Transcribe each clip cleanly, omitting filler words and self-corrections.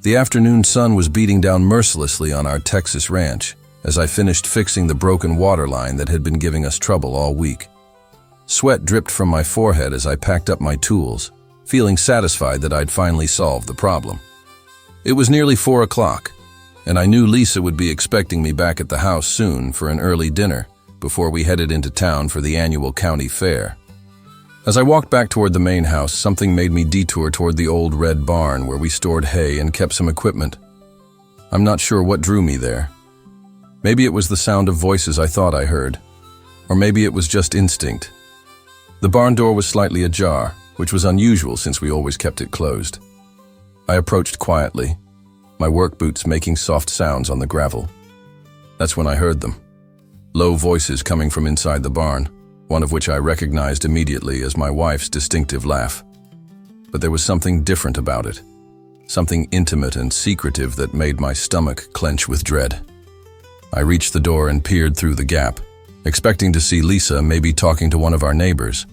The afternoon sun was beating down mercilessly on our Texas ranch as I finished fixing the broken water line that had been giving us trouble all week. Sweat dripped from my forehead as I packed up my tools, feeling satisfied that I'd finally solved the problem. It was nearly 4 o'clock, and I knew Lisa would be expecting me back at the house soon for an early dinner before we headed into town for the annual county fair. As I walked back toward the main house, something made me detour toward the old red barn where we stored hay and kept some equipment. I'm not sure what drew me there. Maybe it was the sound of voices I thought I heard, or maybe it was just instinct. The barn door was slightly ajar, which was unusual since we always kept it closed. I approached quietly, my work boots making soft sounds on the gravel. That's when I heard them. Low voices coming from inside the barn, one of which I recognized immediately as my wife's distinctive laugh. But there was something different about it, something intimate and secretive that made my stomach clench with dread. I reached the door and peered through the gap, expecting to see Lisa maybe talking to one of our neighbors.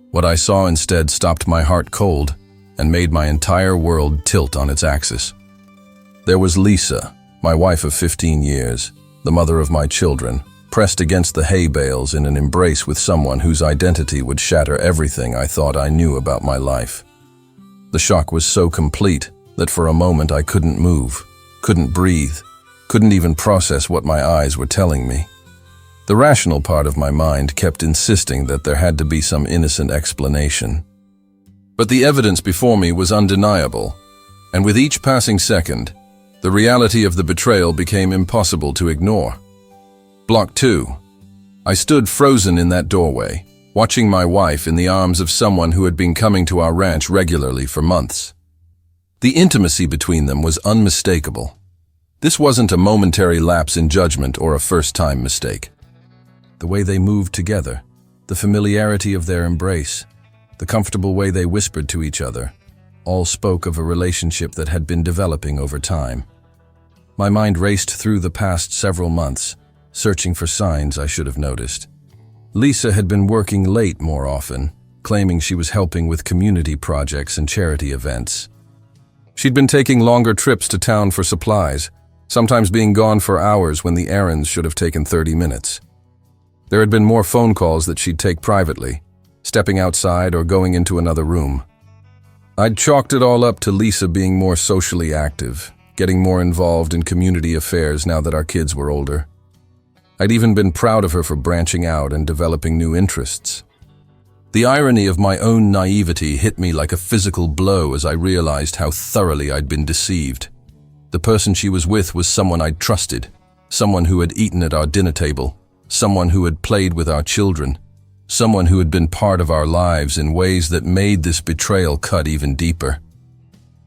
What I saw instead stopped my heart cold and made my entire world tilt on its axis. There was Lisa, my wife of 15 years, the mother of my children, pressed against the hay bales in an embrace with someone whose identity would shatter everything I thought I knew about my life. The shock was so complete that for a moment I couldn't move, couldn't breathe, couldn't even process what my eyes were telling me. The rational part of my mind kept insisting that there had to be some innocent explanation. But the evidence before me was undeniable, and with each passing second, the reality of the betrayal became impossible to ignore. Block 2. I stood frozen in that doorway, watching my wife in the arms of someone who had been coming to our ranch regularly for months. The intimacy between them was unmistakable. This wasn't a momentary lapse in judgment or a first-time mistake. The way they moved together, the familiarity of their embrace, the comfortable way they whispered to each other, all spoke of a relationship that had been developing over time. My mind raced through the past several months, searching for signs I should have noticed. Lisa had been working late more often, claiming she was helping with community projects and charity events. She'd been taking longer trips to town for supplies, sometimes being gone for hours when the errands should have taken 30 minutes. There had been more phone calls that she'd take privately, stepping outside or going into another room. I'd chalked it all up to Lisa being more socially active, getting more involved in community affairs now that our kids were older. I'd even been proud of her for branching out and developing new interests. The irony of my own naivety hit me like a physical blow as I realized how thoroughly I'd been deceived. The person she was with was someone I'd trusted, someone who had eaten at our dinner table, someone who had played with our children, someone who had been part of our lives in ways that made this betrayal cut even deeper.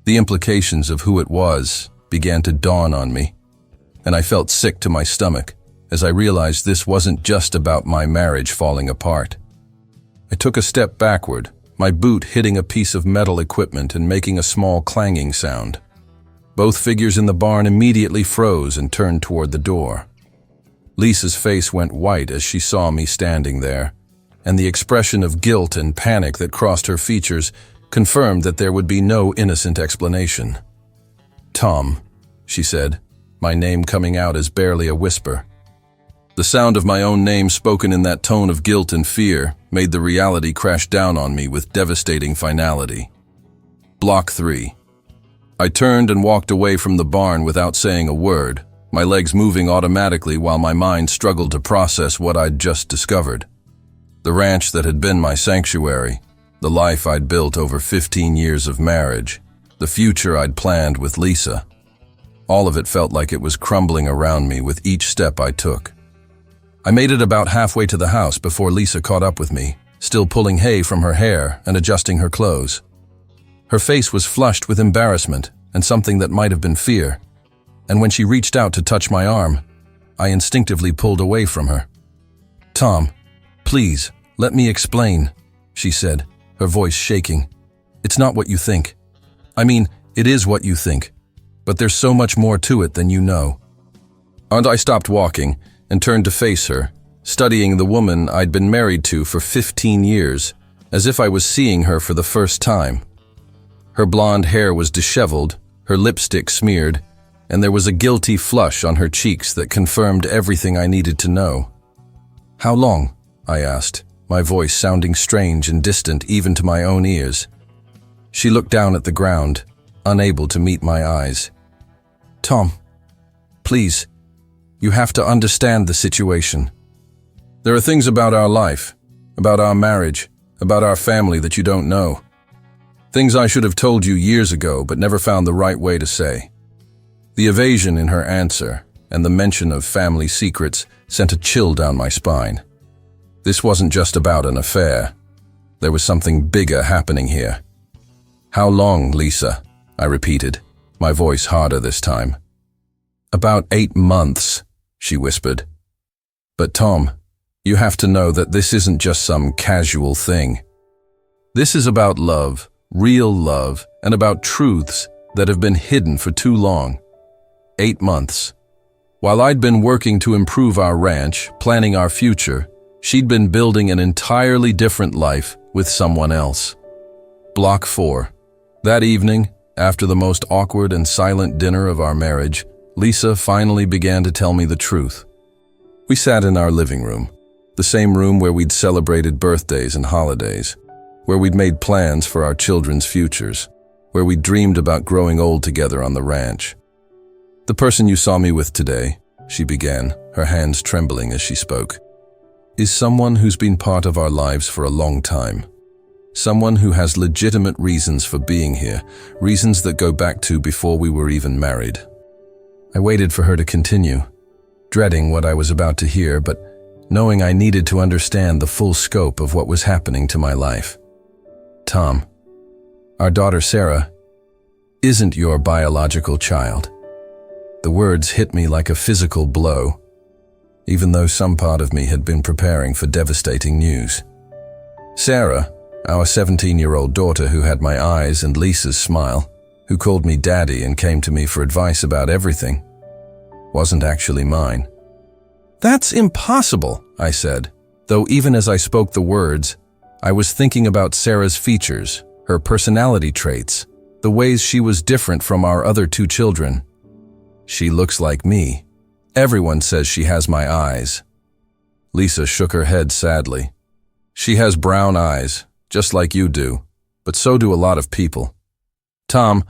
The implications of who it was began to dawn on me, and I felt sick to my stomach as I realized this wasn't just about my marriage falling apart. I took a step backward, my boot hitting a piece of metal equipment and making a small clanging sound. Both figures in the barn immediately froze and turned toward the door. Lisa's face went white as she saw me standing there, and the expression of guilt and panic that crossed her features confirmed that there would be no innocent explanation. "Tom," she said, my name coming out as barely a whisper. The sound of my own name spoken in that tone of guilt and fear made the reality crash down on me with devastating finality. Block 3. I turned and walked away from the barn without saying a word, my legs moving automatically while my mind struggled to process what I'd just discovered. The ranch that had been my sanctuary, the life I'd built over 15 years of marriage, the future I'd planned with Lisa. All of it felt like it was crumbling around me with each step I took. I made it about halfway to the house before Lisa caught up with me, still pulling hay from her hair and adjusting her clothes. Her face was flushed with embarrassment and something that might have been fear, and when she reached out to touch my arm, I instinctively pulled away from her. "Tom, please, let me explain," she said, her voice shaking. "It's not what you think. I mean, it is what you think, but there's so much more to it than you know." And I stopped walking and turned to face her, studying the woman I'd been married to for 15 years, as if I was seeing her for the first time. Her blonde hair was disheveled, her lipstick smeared, and there was a guilty flush on her cheeks that confirmed everything I needed to know. "How long?" I asked, my voice sounding strange and distant even to my own ears. She looked down at the ground, unable to meet my eyes. "Tom, please, you have to understand the situation. There are things about our life, about our marriage, about our family that you don't know. Things I should have told you years ago but never found the right way to say." The evasion in her answer and the mention of family secrets sent a chill down my spine. This wasn't just about an affair. There was something bigger happening here. "How long, Lisa?" I repeated, my voice harder this time. "About 8 months," she whispered. "But Tom, you have to know that this isn't just some casual thing. This is about love, real love, and about truths that have been hidden for too long. 8 months. While I'd been working to improve our ranch, planning our future, she'd been building an entirely different life with someone else. Block 4. That evening, after the most awkward and silent dinner of our marriage, Lisa finally began to tell me the truth. We sat in our living room, the same room where we'd celebrated birthdays and holidays, where we'd made plans for our children's futures, where we dreamed about growing old together on the ranch. "The person you saw me with today," she began, her hands trembling as she spoke, "is someone who's been part of our lives for a long time. Someone who has legitimate reasons for being here, reasons that go back to before we were even married." I waited for her to continue, dreading what I was about to hear, but knowing I needed to understand the full scope of what was happening to my life. "Tom, our daughter Sarah isn't your biological child." The words hit me like a physical blow, even though some part of me had been preparing for devastating news. Sarah, our 17-year-old daughter who had my eyes and Lisa's smile, who called me daddy and came to me for advice about everything, wasn't actually mine. "That's impossible," I said, though even as I spoke the words, I was thinking about Sarah's features, her personality traits, the ways she was different from our other 2 children. "She looks like me. Everyone says she has my eyes." Lisa shook her head sadly. "She has brown eyes, just like you do, but so do a lot of people. Tom,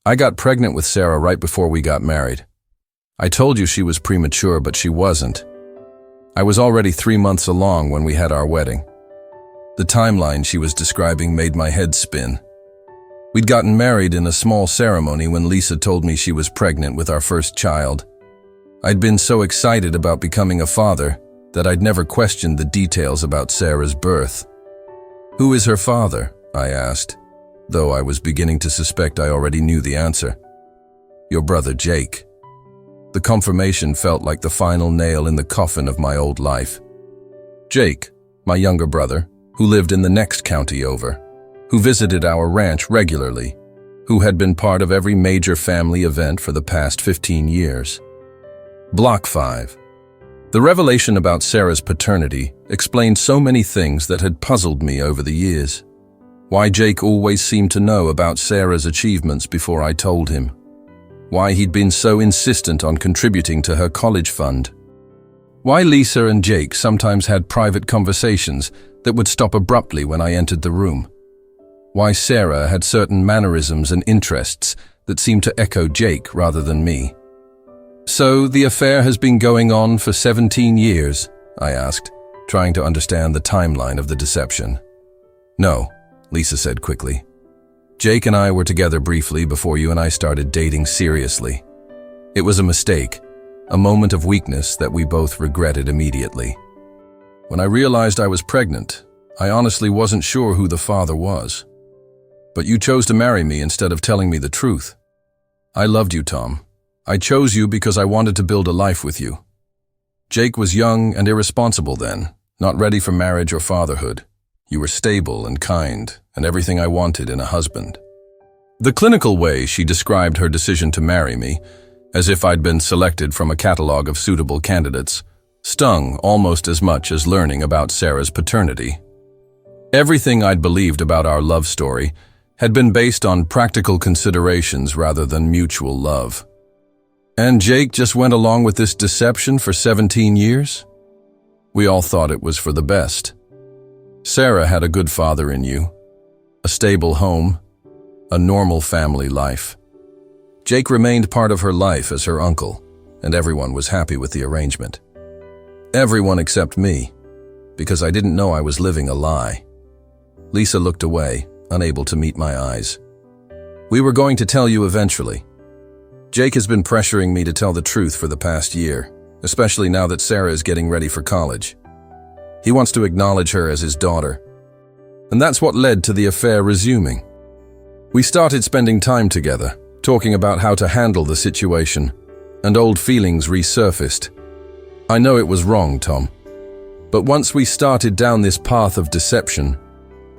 I got pregnant with Sarah right before we got married. I told you she was premature, but she wasn't. I was already 3 months along when we had our wedding." The timeline she was describing made my head spin. We'd gotten married in a small ceremony when Lisa told me she was pregnant with our first child. I'd been so excited about becoming a father that I'd never questioned the details about Sarah's birth. "Who is her father?" I asked, though I was beginning to suspect I already knew the answer. "Your brother Jake." The confirmation felt like the final nail in the coffin of my old life. Jake, my younger brother, who lived in the next county over, who visited our ranch regularly, who had been part of every major family event for the past 15 years. Block 5. The revelation about Sarah's paternity explained so many things that had puzzled me over the years. Why Jake always seemed to know about Sarah's achievements before I told him. Why he'd been so insistent on contributing to her college fund. Why Lisa and Jake sometimes had private conversations that would stop abruptly when I entered the room. Why Sarah had certain mannerisms and interests that seemed to echo Jake rather than me. "So the affair has been going on for 17 years?" I asked, trying to understand the timeline of the deception. "No," Lisa said quickly. "Jake and I were together briefly before you and I started dating seriously. It was a mistake, a moment of weakness that we both regretted immediately. When I realized I was pregnant, I honestly wasn't sure who the father was. But you chose to marry me instead of telling me the truth. I loved you, Tom. I chose you because I wanted to build a life with you. Jake was young and irresponsible then, not ready for marriage or fatherhood. You were stable and kind, and everything I wanted in a husband." The clinical way she described her decision to marry me, as if I'd been selected from a catalog of suitable candidates, stung almost as much as learning about Sarah's paternity. Everything I'd believed about our love story had been based on practical considerations rather than mutual love. And Jake just went along with this deception for 17 years? We all thought it was for the best. Sarah had a good father in you, a stable home, a normal family life. Jake remained part of her life as her uncle, and everyone was happy with the arrangement. Everyone except me, because I didn't know I was living a lie. Lisa looked away, unable to meet my eyes. We were going to tell you eventually. Jake has been pressuring me to tell the truth for the past year, especially now that Sarah is getting ready for college. He wants to acknowledge her as his daughter. And that's what led to the affair resuming. We started spending time together, talking about how to handle the situation, and old feelings resurfaced. I know it was wrong, Tom. But once we started down this path of deception,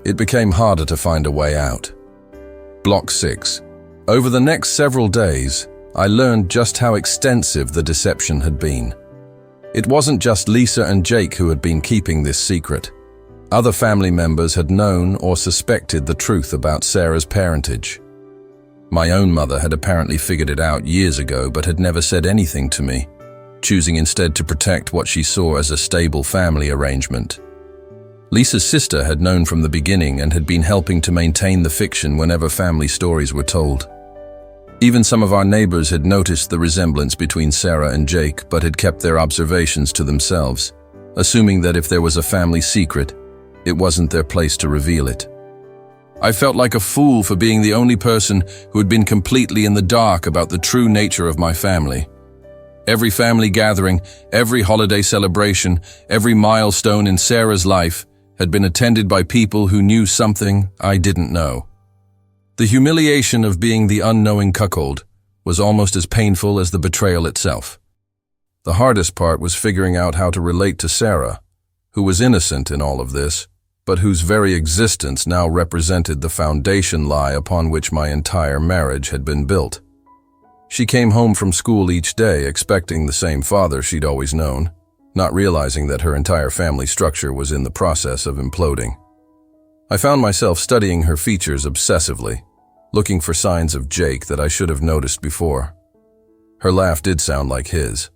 it became harder to find a way out. Block 6. Over the next several days, I learned just how extensive the deception had been. It wasn't just Lisa and Jake who had been keeping this secret. Other family members had known or suspected the truth about Sarah's parentage. My own mother had apparently figured it out years ago but had never said anything to me, choosing instead to protect what she saw as a stable family arrangement. Lisa's sister had known from the beginning and had been helping to maintain the fiction whenever family stories were told. Even some of our neighbors had noticed the resemblance between Sarah and Jake but had kept their observations to themselves, assuming that if there was a family secret, it wasn't their place to reveal it. I felt like a fool for being the only person who had been completely in the dark about the true nature of my family. Every family gathering, every holiday celebration, every milestone in Sarah's life had been attended by people who knew something I didn't know. The humiliation of being the unknowing cuckold was almost as painful as the betrayal itself. The hardest part was figuring out how to relate to Sarah, who was innocent in all of this, but whose very existence now represented the foundation lie upon which my entire marriage had been built. She came home from school each day expecting the same father she'd always known, not realizing that her entire family structure was in the process of imploding. I found myself studying her features obsessively, looking for signs of Jake that I should have noticed before. Her laugh did sound like his.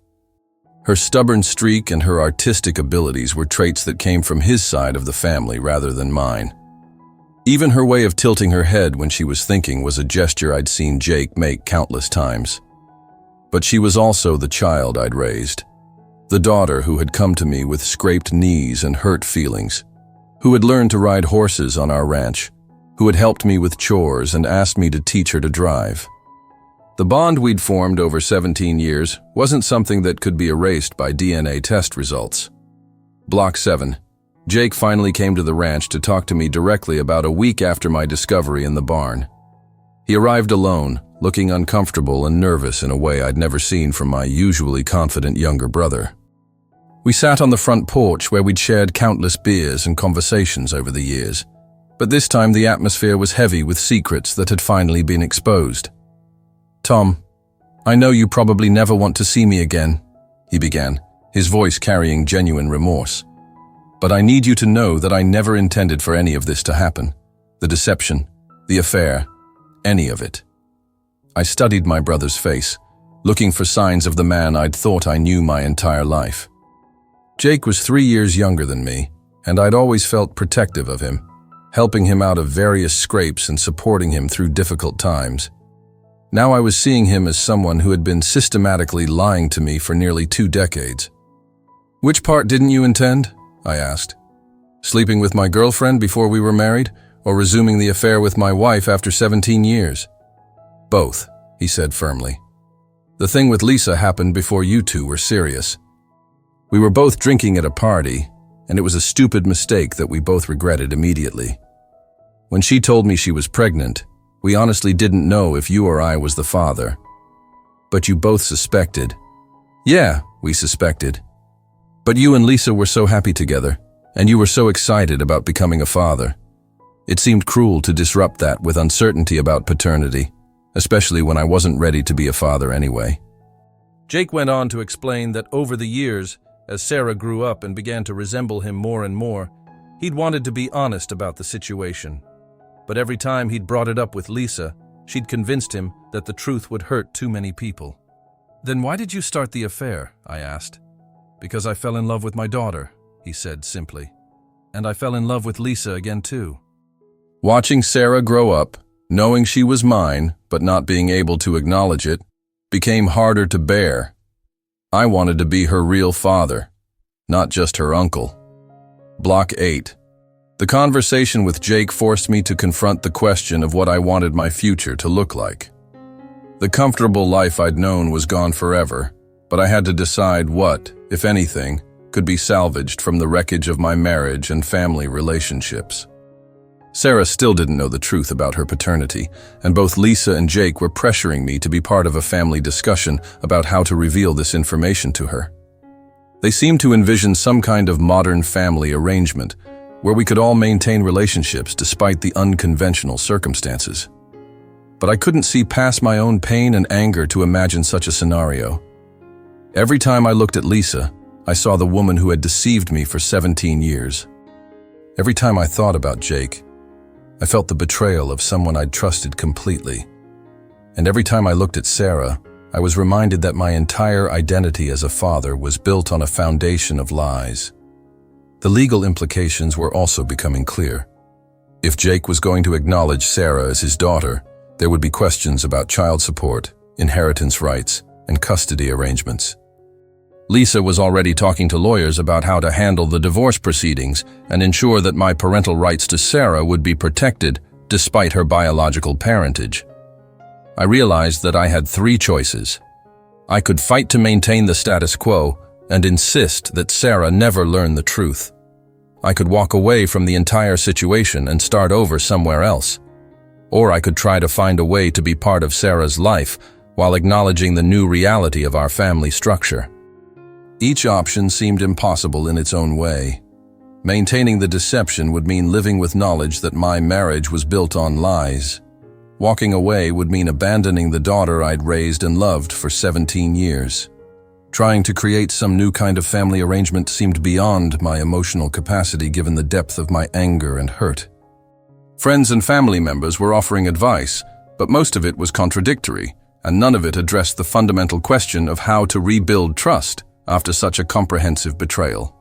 Her stubborn streak and her artistic abilities were traits that came from his side of the family rather than mine. Even her way of tilting her head when she was thinking was a gesture I'd seen Jake make countless times. But she was also the child I'd raised, the daughter who had come to me with scraped knees and hurt feelings, who had learned to ride horses on our ranch, who had helped me with chores and asked me to teach her to drive. The bond we'd formed over 17 years wasn't something that could be erased by DNA test results. Block 7. Jake finally came to the ranch to talk to me directly about a week after my discovery in the barn. He arrived alone, looking uncomfortable and nervous in a way I'd never seen from my usually confident younger brother. We sat on the front porch where we'd shared countless beers and conversations over the years, but this time the atmosphere was heavy with secrets that had finally been exposed. "Tom, I know you probably never want to see me again," he began, his voice carrying genuine remorse. "But I need you to know that I never intended for any of this to happen. The deception, the affair, any of it." I studied my brother's face, looking for signs of the man I'd thought I knew my entire life. Jake was 3 years younger than me, and I'd always felt protective of him, helping him out of various scrapes and supporting him through difficult times. Now I was seeing him as someone who had been systematically lying to me for nearly 2 decades. "Which part didn't you intend?" I asked. "Sleeping with my girlfriend before we were married, or resuming the affair with my wife after 17 years? "Both," he said firmly. "The thing with Lisa happened before you two were serious. We were both drinking at a party, and it was a stupid mistake that we both regretted immediately. When she told me she was pregnant, we honestly didn't know if you or I was the father. But you both suspected." "Yeah, we suspected. But you and Lisa were so happy together, and you were so excited about becoming a father. It seemed cruel to disrupt that with uncertainty about paternity, especially when I wasn't ready to be a father anyway." Jake went on to explain that over the years, as Sarah grew up and began to resemble him more and more, he'd wanted to be honest about the situation. But every time he'd brought it up with Lisa, she'd convinced him that the truth would hurt too many people. "Then why did you start the affair?" I asked. "Because I fell in love with my daughter," he said simply. "And I fell in love with Lisa again too." Watching Sarah grow up, knowing she was mine, but not being able to acknowledge it, became harder to bear. I wanted to be her real father, not just her uncle. Block 8. The conversation with Jake forced me to confront the question of what I wanted my future to look like. The comfortable life I'd known was gone forever, but I had to decide what, if anything, could be salvaged from the wreckage of my marriage and family relationships. Sarah still didn't know the truth about her paternity, and both Lisa and Jake were pressuring me to be part of a family discussion about how to reveal this information to her. They seemed to envision some kind of modern family arrangement, where we could all maintain relationships despite the unconventional circumstances. But I couldn't see past my own pain and anger to imagine such a scenario. Every time I looked at Lisa, I saw the woman who had deceived me for 17 years. Every time I thought about Jake, I felt the betrayal of someone I'd trusted completely. And every time I looked at Sarah, I was reminded that my entire identity as a father was built on a foundation of lies. The legal implications were also becoming clear. If Jake was going to acknowledge Sarah as his daughter, there would be questions about child support, inheritance rights, and custody arrangements. Lisa was already talking to lawyers about how to handle the divorce proceedings and ensure that my parental rights to Sarah would be protected despite her biological parentage. I realized that I had 3 choices. I could fight to maintain the status quo and insist that Sarah never learn the truth. I could walk away from the entire situation and start over somewhere else. Or I could try to find a way to be part of Sarah's life while acknowledging the new reality of our family structure. Each option seemed impossible in its own way. Maintaining the deception would mean living with knowledge that my marriage was built on lies. Walking away would mean abandoning the daughter I'd raised and loved for 17 years. Trying to create some new kind of family arrangement seemed beyond my emotional capacity given the depth of my anger and hurt. Friends and family members were offering advice, but most of it was contradictory, and none of it addressed the fundamental question of how to rebuild trust after such a comprehensive betrayal.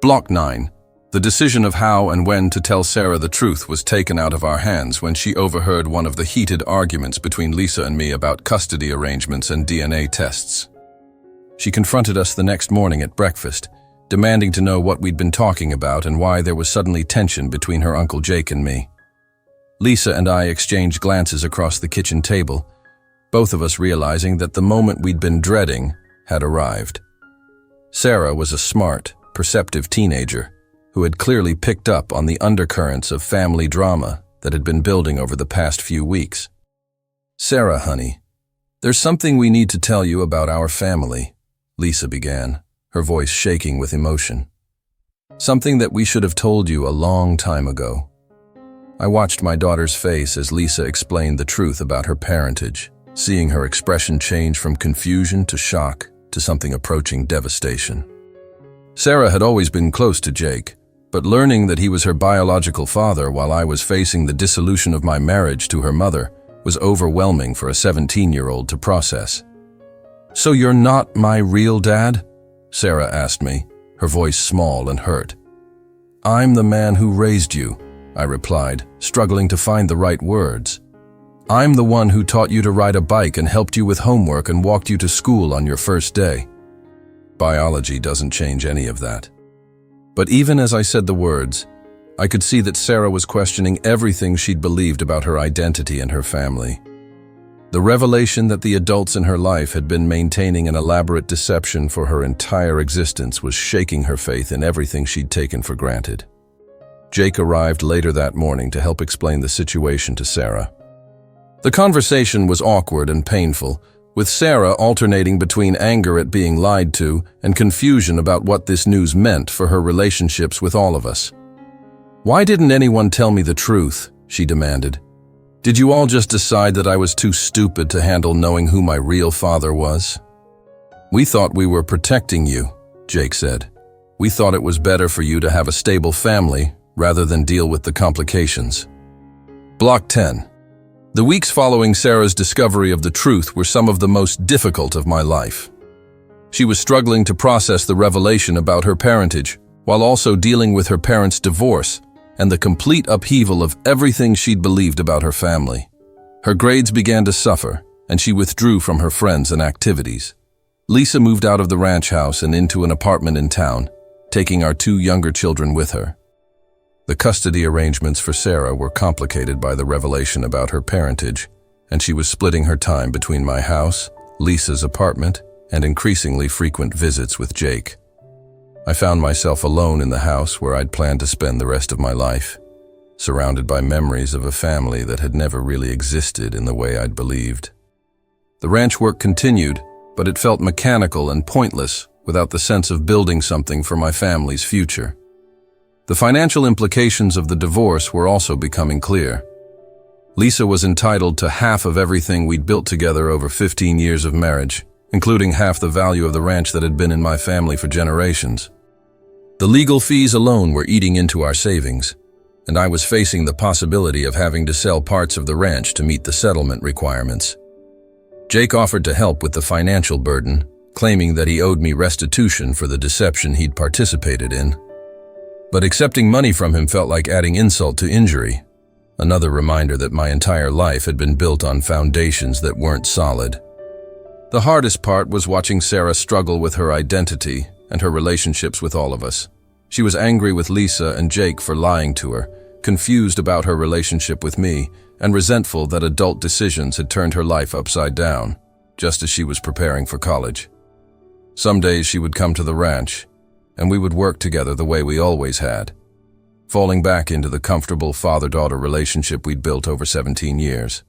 Block 9. The decision of how and when to tell Sarah the truth was taken out of our hands when she overheard one of the heated arguments between Lisa and me about custody arrangements and DNA tests. She confronted us the next morning at breakfast, demanding to know what we'd been talking about and why there was suddenly tension between her Uncle Jake and me. Lisa and I exchanged glances across the kitchen table, both of us realizing that the moment we'd been dreading had arrived. Sarah was a smart, perceptive teenager who had clearly picked up on the undercurrents of family drama that had been building over the past few weeks. "Sarah, honey, there's something we need to tell you about our family," Lisa began, her voice shaking with emotion. "Something that we should have told you a long time ago." I watched my daughter's face as Lisa explained the truth about her parentage, seeing her expression change from confusion to shock to something approaching devastation. Sarah had always been close to Jake, but learning that he was her biological father while I was facing the dissolution of my marriage to her mother was overwhelming for a 17-year-old to process. "So you're not my real dad?" Sarah asked me, her voice small and hurt. "I'm the man who raised you," I replied, struggling to find the right words. "I'm the one who taught you to ride a bike and helped you with homework and walked you to school on your first day." Biology doesn't change any of that. But even as I said the words, I could see that Sarah was questioning everything she'd believed about her identity and her family. The revelation that the adults in her life had been maintaining an elaborate deception for her entire existence was shaking her faith in everything she'd taken for granted. Jake arrived later that morning to help explain the situation to Sarah. The conversation was awkward and painful, with Sarah alternating between anger at being lied to and confusion about what this news meant for her relationships with all of us. "Why didn't anyone tell me the truth?" she demanded. "Did you all just decide that I was too stupid to handle knowing who my real father was?" "We thought we were protecting you," Jake said. "We thought it was better for you to have a stable family rather than deal with the complications." Block 10. The weeks following Sarah's discovery of the truth were some of the most difficult of my life. She was struggling to process the revelation about her parentage, while also dealing with her parents' divorce and the complete upheaval of everything she'd believed about her family. Her grades began to suffer, and she withdrew from her friends and activities. Lisa moved out of the ranch house and into an apartment in town, taking our 2 younger children with her. The custody arrangements for Sarah were complicated by the revelation about her parentage, and she was splitting her time between my house, Lisa's apartment, and increasingly frequent visits with Jake. I found myself alone in the house where I'd planned to spend the rest of my life, surrounded by memories of a family that had never really existed in the way I'd believed. The ranch work continued, but it felt mechanical and pointless without the sense of building something for my family's future. The financial implications of the divorce were also becoming clear. Lisa was entitled to half of everything we'd built together over 15 years of marriage, including half the value of the ranch that had been in my family for generations. The legal fees alone were eating into our savings, and I was facing the possibility of having to sell parts of the ranch to meet the settlement requirements. Jake offered to help with the financial burden, claiming that he owed me restitution for the deception he'd participated in. But accepting money from him felt like adding insult to injury, another reminder that my entire life had been built on foundations that weren't solid. The hardest part was watching Sarah struggle with her identity and her relationships with all of us. She was angry with Lisa and Jake for lying to her, confused about her relationship with me, and resentful that adult decisions had turned her life upside down, just as she was preparing for college. Some days she would come to the ranch, and we would work together the way we always had, falling back into the comfortable father-daughter relationship we'd built over 17 years.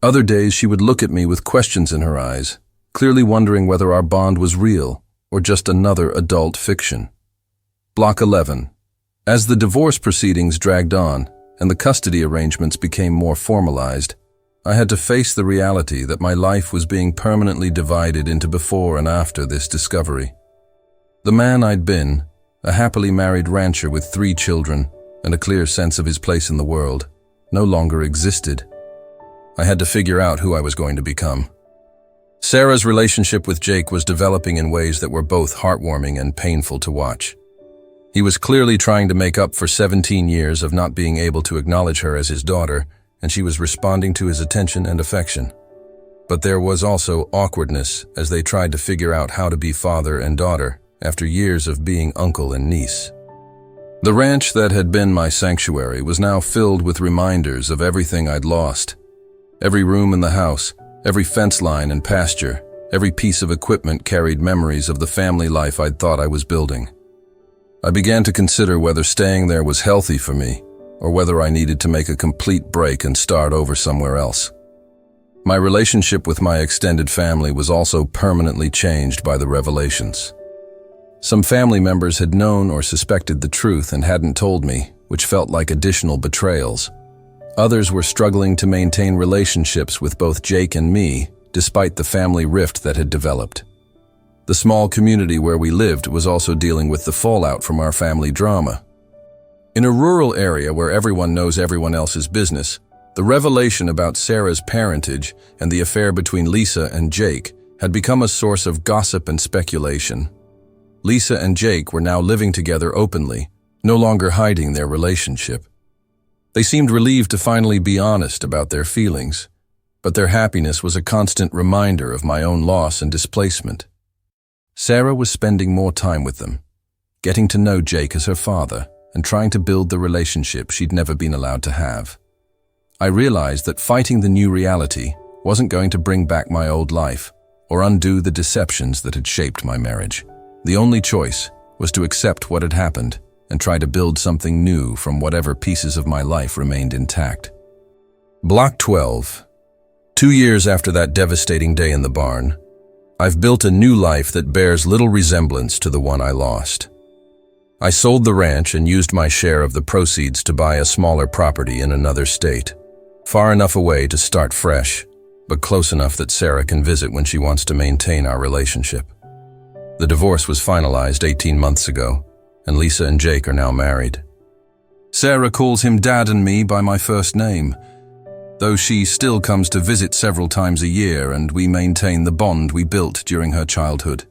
Other days she would look at me with questions in her eyes, clearly wondering whether our bond was real or just another adult fiction. Block 11. As the divorce proceedings dragged on and the custody arrangements became more formalized, I had to face the reality that my life was being permanently divided into before and after this discovery. The man I'd been, a happily married rancher with 3 children and a clear sense of his place in the world, no longer existed. I had to figure out who I was going to become. Sarah's relationship with Jake was developing in ways that were both heartwarming and painful to watch. He was clearly trying to make up for 17 years of not being able to acknowledge her as his daughter, and she was responding to his attention and affection. But there was also awkwardness as they tried to figure out how to be father and daughter after years of being uncle and niece. The ranch that had been my sanctuary was now filled with reminders of everything I'd lost. Every room in the house, every fence line and pasture, every piece of equipment carried memories of the family life I'd thought I was building. I began to consider whether staying there was healthy for me, or whether I needed to make a complete break and start over somewhere else. My relationship with my extended family was also permanently changed by the revelations. Some family members had known or suspected the truth and hadn't told me, which felt like additional betrayals. Others were struggling to maintain relationships with both Jake and me, despite the family rift that had developed. The small community where we lived was also dealing with the fallout from our family drama. In a rural area where everyone knows everyone else's business, the revelation about Sarah's parentage and the affair between Lisa and Jake had become a source of gossip and speculation. Lisa and Jake were now living together openly, no longer hiding their relationship. They seemed relieved to finally be honest about their feelings, but their happiness was a constant reminder of my own loss and displacement. Sarah was spending more time with them, getting to know Jake as her father, and trying to build the relationship she'd never been allowed to have. I realized that fighting the new reality wasn't going to bring back my old life or undo the deceptions that had shaped my marriage. The only choice was to accept what had happened and try to build something new from whatever pieces of my life remained intact. Block 12. 2 years after that devastating day in the barn, I've built a new life that bears little resemblance to the one I lost. I sold the ranch and used my share of the proceeds to buy a smaller property in another state, far enough away to start fresh, but close enough that Sarah can visit when she wants to maintain our relationship. The divorce was finalized 18 months ago, and Lisa and Jake are now married. Sarah calls him Dad and me by my first name, though she still comes to visit several times a year and we maintain the bond we built during her childhood.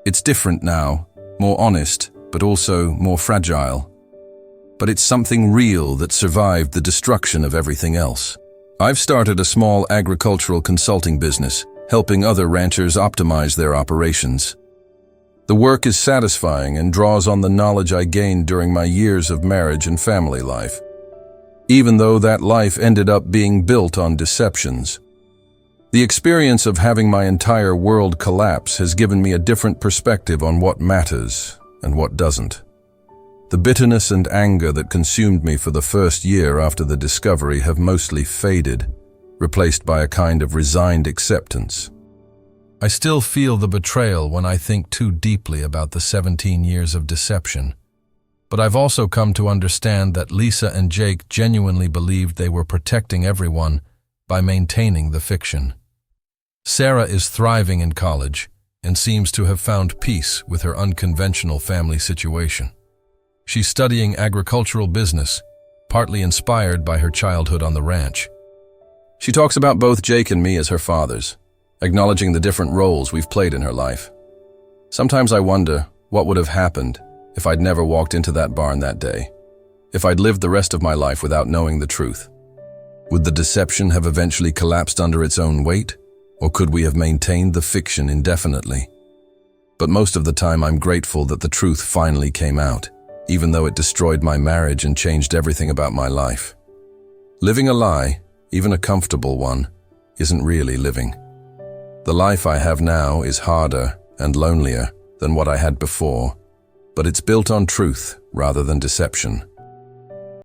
It's different now, more honest, but also more fragile. But it's something real that survived the destruction of everything else. I've started a small agricultural consulting business, helping other ranchers optimize their operations. The work is satisfying and draws on the knowledge I gained during my years of marriage and family life, even though that life ended up being built on deceptions. The experience of having my entire world collapse has given me a different perspective on what matters and what doesn't. The bitterness and anger that consumed me for the first year after the discovery have mostly faded, replaced by a kind of resigned acceptance. I still feel the betrayal when I think too deeply about the 17 years of deception. But I've also come to understand that Lisa and Jake genuinely believed they were protecting everyone by maintaining the fiction. Sarah is thriving in college and seems to have found peace with her unconventional family situation. She's studying agricultural business, partly inspired by her childhood on the ranch. She talks about both Jake and me as her fathers, acknowledging the different roles we've played in her life. Sometimes I wonder what would have happened if I'd never walked into that barn that day, if I'd lived the rest of my life without knowing the truth. Would the deception have eventually collapsed under its own weight, or could we have maintained the fiction indefinitely? But most of the time I'm grateful that the truth finally came out, even though it destroyed my marriage and changed everything about my life. Living a lie, even a comfortable one, isn't really living. The life I have now is harder and lonelier than what I had before, but it's built on truth rather than deception.